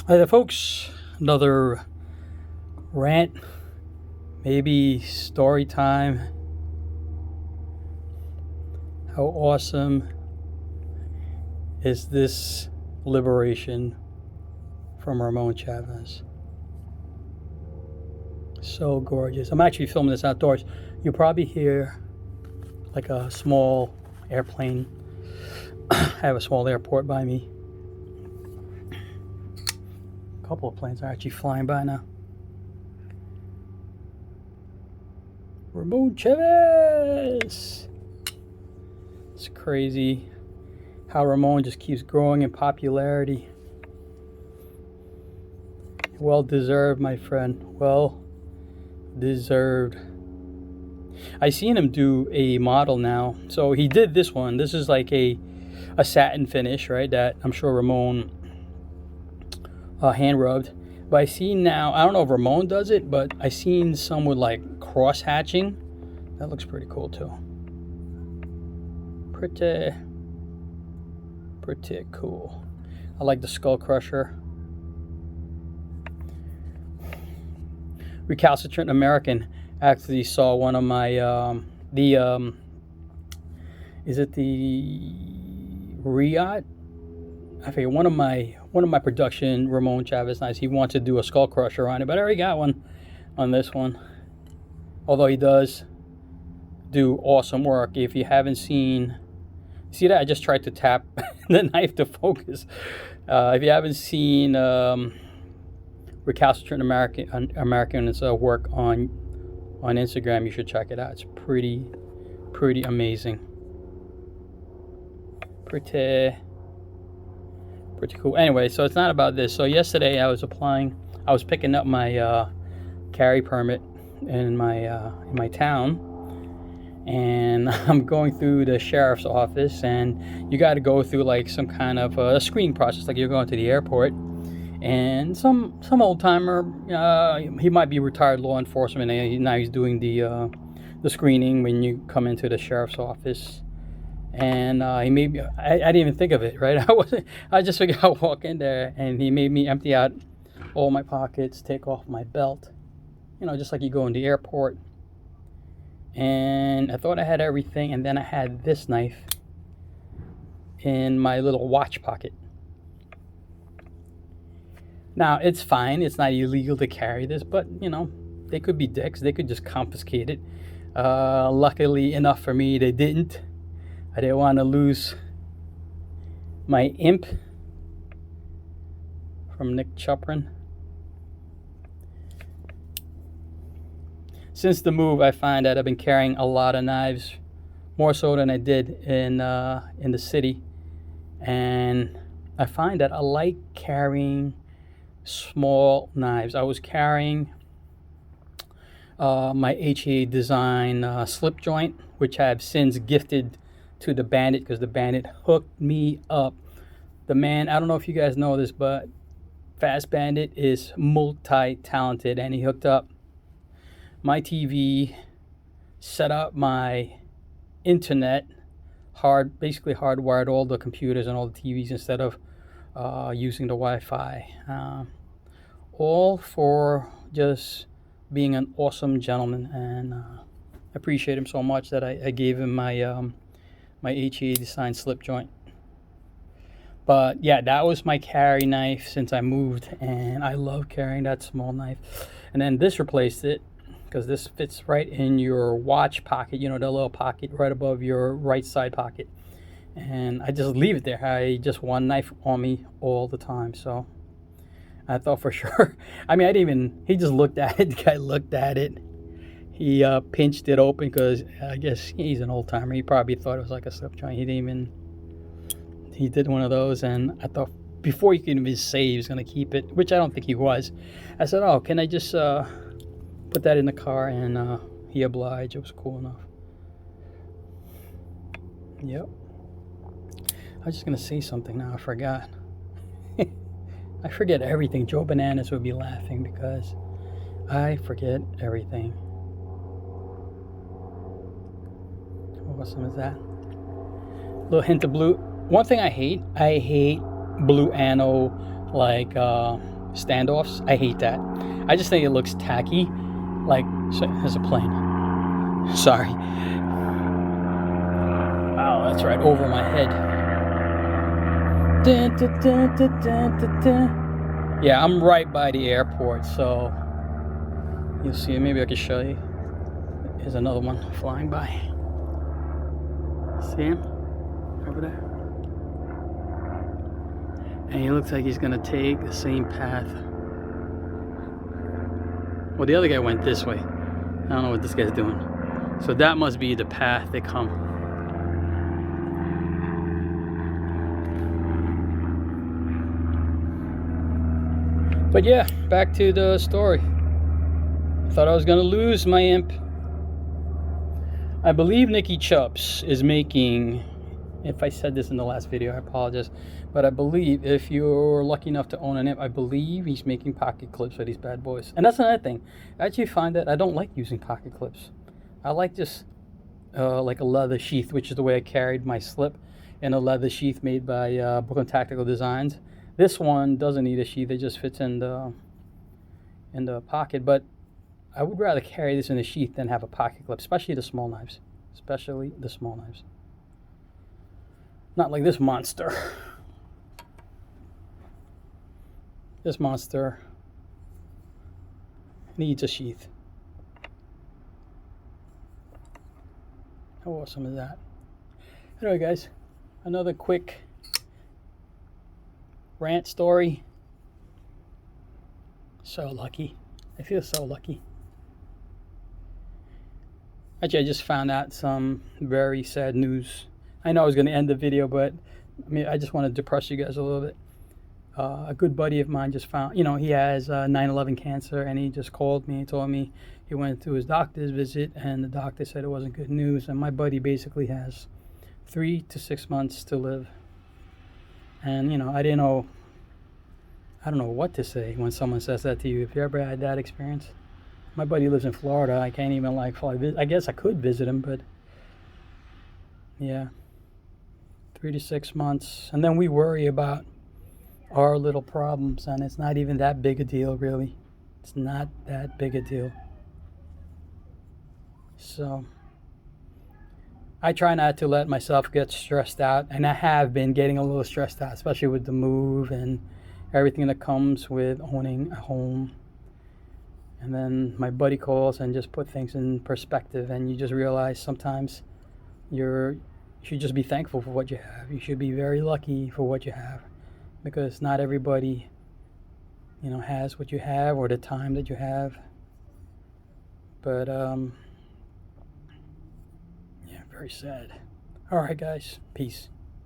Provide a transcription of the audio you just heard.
Hi there, folks. Another rant, maybe story time. How awesome is this liberation from Ramon Chavez? So gorgeous. I'm actually filming this outdoors. You probably hear like a small airplane. I have a small airport by me. A couple of planes are actually flying by now. Ramon Chavez! It's crazy how Ramon just keeps growing in popularity. Well deserved, my friend. Well deserved. I seen him do a model now. So he did this one. This is like a satin finish, right? That I'm sure Ramon hand rubbed. But I seen now, I don't know if Ramon does it, but I seen some with like cross hatching. That looks pretty cool too. Pretty cool. I like the Skull Crusher. Recalcitrant American actually saw one of my is it the Riot? I forget, one of my production Ramon Chavez knives. He wants to do a Skull Crusher on it, but I already got one on this one. Although he does do awesome work. If you haven't seen, see that I just tried to tap the knife to focus. If you haven't seen Recalcitrant American's work on Instagram, you should check it out. It's pretty amazing. Pretty cool. Anyway, so it's not about this. So yesterday I was picking up my carry permit in my town, and I'm going through the sheriff's office, and you got to go through like some kind of a screening process, like you're going to the airport. And some old timer, he might be retired law enforcement, and now he's doing the screening when you come into the sheriff's office. And he made me, I didn't even think of it, right? I just figured I'd walk in there, and he made me empty out all my pockets, take off my belt, just like you go in the airport. And I thought I had everything, and then I had this knife in my little watch pocket. Now, it's fine. It's not illegal to carry this, but, they could be dicks. They could just confiscate it. Luckily enough for me, they didn't. I didn't want to lose my imp from Nick Choprin. Since the move, I find that I've been carrying a lot of knives, more so than I did in the city. And I find that I like carrying small knives. I was carrying my HA Design slip joint, which I have since gifted to the Bandit because the Bandit hooked me up. The man, I don't know if you guys know this, but Fast Bandit is multi-talented, and he hooked up my TV, set up my internet, basically hardwired all the computers and all the TVs instead of using the Wi-Fi. All for just being an awesome gentleman, and I appreciate him so much that I gave him my HE Design slip joint. But yeah, that was my carry knife since I moved, and I love carrying that small knife. And then this replaced it because this fits right in your watch pocket, the little pocket right above your right side pocket. And I just leave it there. I just one knife on me all the time. So I thought for sure. I mean, he just looked at it. The guy looked at it. He pinched it open because I guess he's an old timer. He probably thought it was like a slip joint. He did one of those, and I thought before he could even say he was going to keep it, which I don't think he was, I said, oh, can I just put that in the car? And he obliged. It was cool enough. Yep. I was just going to say something now. I forgot. I forget everything. Joe Bananas would be laughing because I forget everything. How awesome is that? Little hint of blue. One thing I hate blue anno, like standoffs. I hate that. I just think it looks tacky. Like, so, there's a plane. Sorry. Wow, that's right over my head. Dun, dun, dun, dun, dun, dun, dun. Yeah, I'm right by the airport, so you'll see. Maybe I can show you. Here's another one flying by. See him over there? And he looks like he's gonna take the same path. Well, the other guy went this way. I don't know what this guy's doing. So that must be the path they come. But yeah, back to the story. I thought I was gonna lose my imp. I believe Nicky Chubbs is making, if I said this in the last video, I apologize, but I believe if you're lucky enough to own an imp, I believe he's making pocket clips for these bad boys. And that's another thing. I actually find that I don't like using pocket clips. I like just like a leather sheath, which is the way I carried my slip, in a leather sheath made by Brooklyn Tactical Designs. This one doesn't need a sheath, it just fits in the pocket, but I would rather carry this in a sheath than have a pocket clip, especially the small knives. Especially the small knives. Not like this monster. This monster needs a sheath. How awesome is that? Anyway, guys, another quick rant story. So lucky. I feel so lucky. Actually, I just found out some very sad news. I know I was going to end the video, but I mean, I just want to depress you guys a little bit. A good buddy of mine just found, he has 9/11 cancer, and he just called me and told me he went to his doctor's visit, and the doctor said it wasn't good news. And my buddy basically has 3 to 6 months to live. And, I don't know what to say when someone says that to you. If you ever had that experience. My buddy lives in Florida. I can't even fly visit. I guess I could visit him, but yeah, 3 to 6 months. And then we worry about our little problems, and it's not even that big a deal, really. It's not that big a deal. So I try not to let myself get stressed out, and I have been getting a little stressed out, especially with the move and everything that comes with owning a home. And then my buddy calls and just put things in perspective, and you just realize sometimes you should just be thankful for what you have. You should be very lucky for what you have, because not everybody, has what you have or the time that you have. But yeah, very sad. All right, guys, peace.